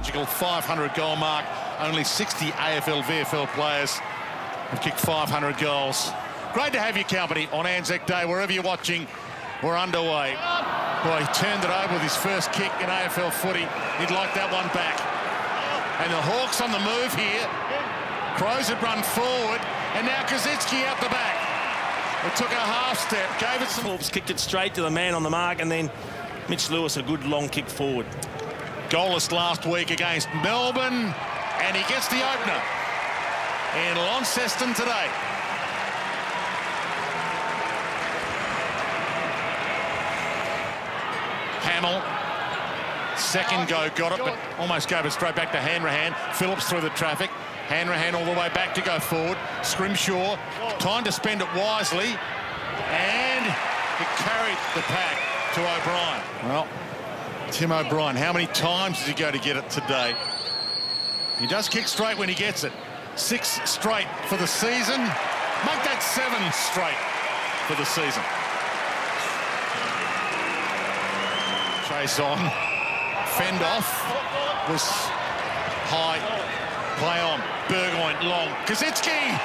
magical 500 goal mark. Only 60 AFL, VFL players have kicked 500 goals. Great to have your company on Anzac Day. Wherever you're watching, we're underway. Boy, he turned it over with his first kick in AFL footy. He'd like that one back. And the Hawks on the move here. Crows had run forward, and now Koschitzke out the back. It took a half step, gave it some... Phillips kicked it straight to the man on the mark, and then Mitch Lewis a good long kick forward. Goalless last week against Melbourne, and he gets the opener in Launceston today. Hamill, second go, got it, but almost gave it straight back to Hanrahan. Phillips through the traffic. Hanrahan all the way back to go forward. Scrimshaw, time to spend it wisely, and he carried the pack to O'Brien. Well, Tim O'Brien, how many times does he go to get it today? He does kick straight when he gets it. 6 straight for the season. Make that 7 straight for the season. Chase on. Fend off. Was high. Play on. Burgoyne long. Koschitzke.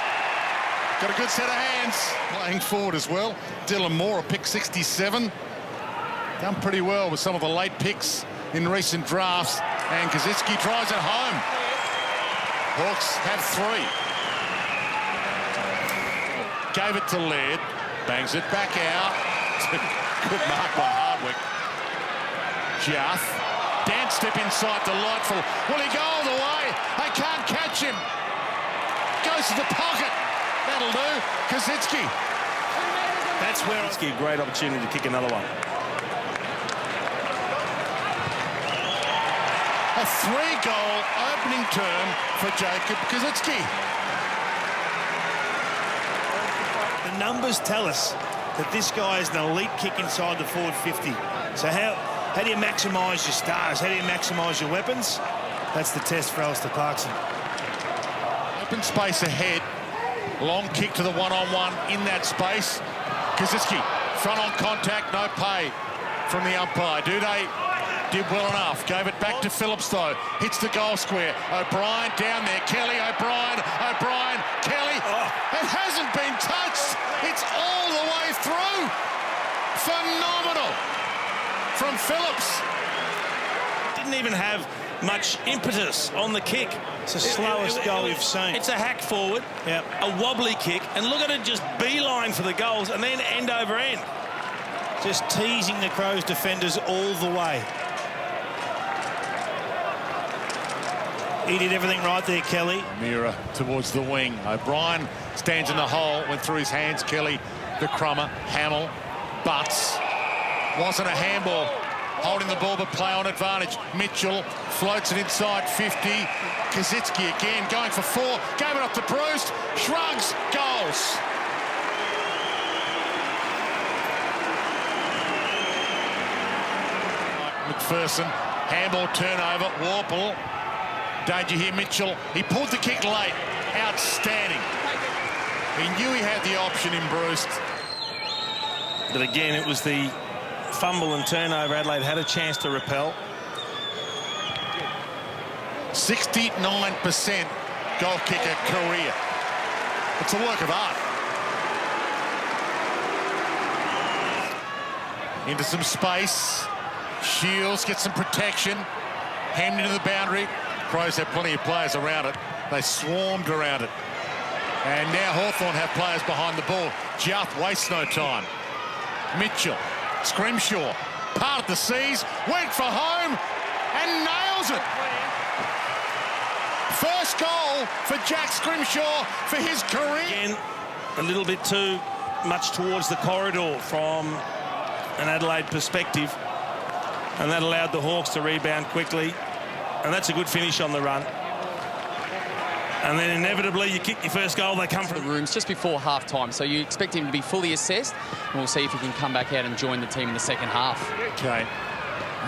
Got a good set of hands. Playing forward as well. Dylan Moore, a pick 67. Done pretty well with some of the late picks in recent drafts. And Koschitzke drives it home. Hawks have 3. Gave it to Laird. Bangs it back out. Good mark by Hardwick. Jiath. Dance step inside, delightful. Will he go all the way? They can't catch him. Goes to the pocket. That'll do. Koschitzke. That's where it's a great opportunity to kick another one. A 3-goal opening term for Jacob Koschitzke. The numbers tell us that this guy is an elite kick inside the forward 50. So how do you maximise your stars? How do you maximise your weapons? That's the test for Alistair Clarkson. Open space ahead. Long kick to the one-on-one in that space. Koschitzke, front on contact, no pay from the umpire. Did well enough. Gave it back to Phillips, though. Hits the goal square. O'Brien down there. Kelly, O'Brien, Kelly. Oh. It hasn't been touched. It's all the way through. Phenomenal from Phillips. Didn't even have much impetus on the kick. It's the slowest goal we've seen. It's a hack forward, Yep. a wobbly kick, and look at it just beeline for the goals and then end over end. Just teasing the Crows defenders all the way. He did everything right there, Kelly. Mira towards the wing. O'Brien stands in the hole, went through his hands. Kelly, the crummer, Hamill, butts. Wasn't a handball. Holding the ball, but play on advantage. Mitchell floats it inside 50. Koschitzke again, going for 4. Gave it up to Bruce. Shrugs, goals. McPherson, handball turnover, Warple. Danger here, Mitchell. He pulled the kick late. Outstanding. He knew he had the option in Bruce. But again, it was the fumble and turnover. Adelaide had a chance to repel. 69% goal kicker career. It's a work of art. Into some space. Shields gets some protection. Hemmed into the boundary. Crows have plenty of players around it. They swarmed around it. And now Hawthorn have players behind the ball. Jiath wastes no time. Mitchell, Scrimshaw, part of the seas, went for home and nails it. First goal for Jack Scrimshaw for his career. Again, a little bit too much towards the corridor from an Adelaide perspective. And that allowed the Hawks to rebound quickly. And that's a good finish on the run. And then inevitably you kick your first goal, they come from the rooms just before half-time, so you expect him to be fully assessed, and we'll see if he can come back out and join the team in the second half. Okay.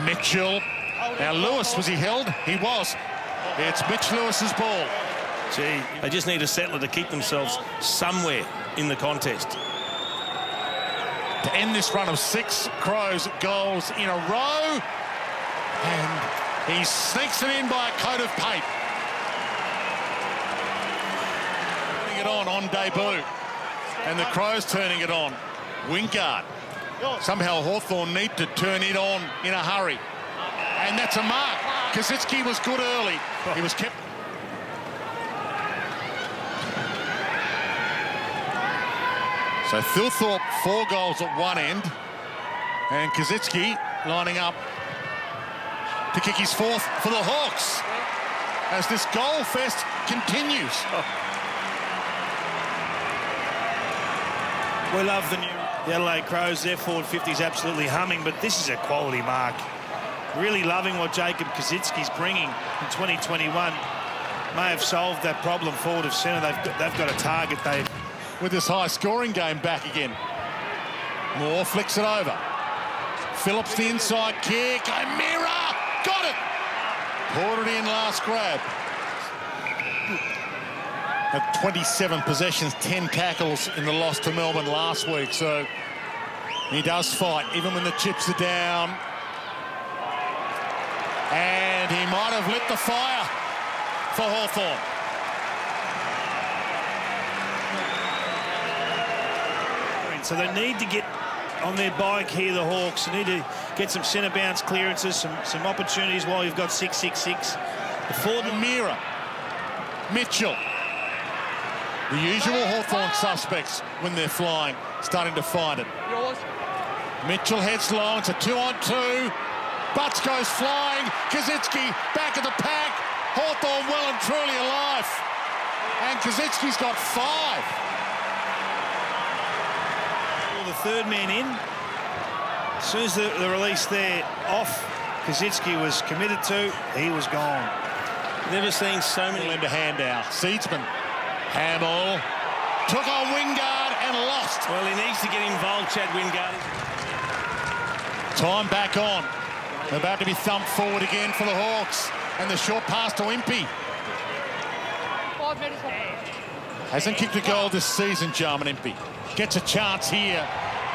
Mitchell. Now Lewis, was he held? He was. It's Mitch Lewis's ball. Gee, they just need a settler to keep themselves somewhere in the contest. To end this run of 6 Crows goals in a row. And He sneaks it in by a coat of paint. Turning it on debut. And the Crows turning it on. Wingard. Somehow Hawthorn need to turn it on in a hurry. And that's a mark. Kosicki was good early. He was kept... So Thilthorpe 4 goals at one end. And Kosicki lining up to kick his fourth for the Hawks as this goal fest continues. We love the Adelaide Crows. Their forward 50 is absolutely humming, but this is a quality mark. Really loving what Jacob Kosicki's bringing in 2021. May have solved that problem forward of centre. They've got a target. With this high-scoring game back again. Moore flicks it over. Phillips the inside kick. O'Meara got it. Poured it in last grab. At 27 possessions, 10 tackles in the loss to Melbourne last week. So he does fight, even when the chips are down. And he might have lit the fire for Hawthorn. So they need to get on their bike here, the Hawks. They need to get some centre bounce clearances, some opportunities while you've got 6-6-6. The forward... O'Meara, Mitchell. The usual Hawthorn suspects when they're flying, starting to find it. Mitchell heads long, it's a 2-on-2. Butts goes flying. Kosicki back of the pack. Hawthorn well and truly alive. And Kosicki's got 5. The third man in. As soon as the release there off, Kosicki was committed to, he was gone. Never seen so many. Into handout. Seedsman. Hamill took on Wingard and lost. Well, he needs to get involved, Chad Wingard. Time back on. About to be thumped forward again for the Hawks. And the short pass to Impey. 5 minutes. Hasn't kicked a goal this season, Jarman Impey. Gets a chance here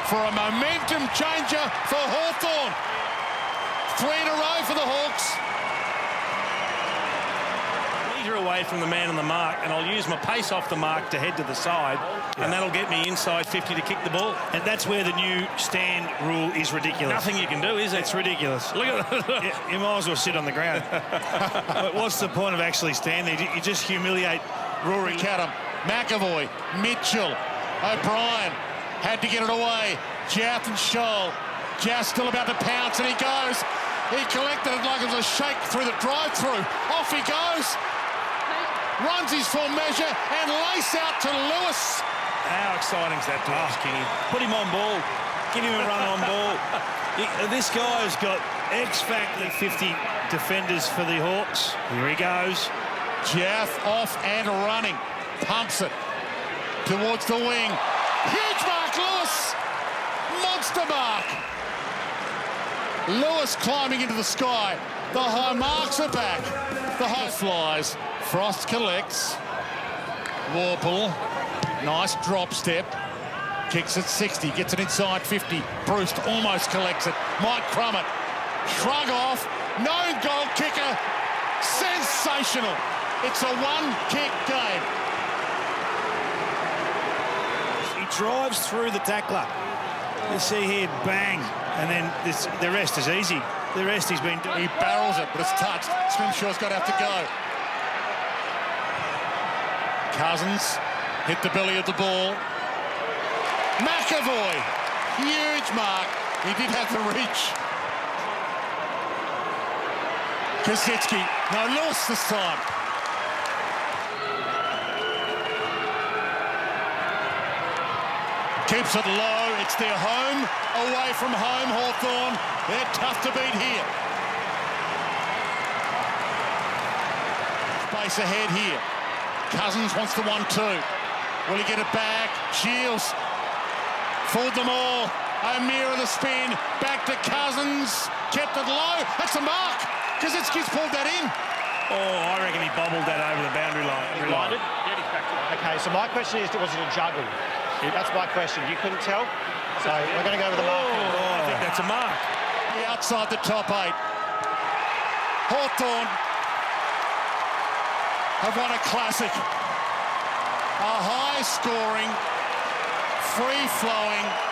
for a momentum changer for Hawthorn. 3 in a row for the Hawks. Metre away from the man on the mark, and I'll use my pace off the mark to head to the side, and that'll get me inside 50 to kick the ball. And that's where the new stand rule is ridiculous. Nothing you can do, is it? It's ridiculous. Look at that. You might as well sit on the ground. But what's the point of actually standing? You just humiliate Rory. Cadham, McAvoy, Mitchell, O'Brien had to get it away. Jath and Scholl. Jath still about to pounce, and he goes. He collected it like it was a shake through the drive-through. Off he goes. Runs his full measure and lace out to Lewis. How exciting is that to us, Kingy? Put him on ball. Give him a run on ball. This guy's got X-Factor 50 defenders for the Hawks. Here he goes. Jath off and running. Pumps it towards the wing. Huge mark, Lewis. Monster mark. Lewis climbing into the sky. The high marks are back. The high flies. Frost collects. Warple. Nice drop step. Kicks at 60. Gets it inside 50. Bruce almost collects it. Mike Crummett. Shrug off. No goal kicker. Sensational. It's a one-kick game. He drives through the tackler. You see here, bang. And then the rest is easy. The rest he's been doing. He barrels it, but it's touched. Scrimshaw's got to have to go. Cousins hit the belly of the ball. McAvoy, huge mark. He did have the reach. Kosicki, no, Lewis this time. Keeps it low. It's their home, away from home, Hawthorn. They're tough to beat here. Space ahead here. Cousins wants the 1-2. Will he get it back? Shields. Fooled them all. O'Meara the spin. Back to Cousins. Kept it low. That's a mark. Kosicki's pulled that in. Oh, I reckon he bobbled that over the boundary line. Okay, so my question is, was it a juggle? That's my question. You couldn't tell? So we're going to go with the mark. I think that's a mark. Outside the top 8. Hawthorn have won a classic. A high-scoring, free-flowing,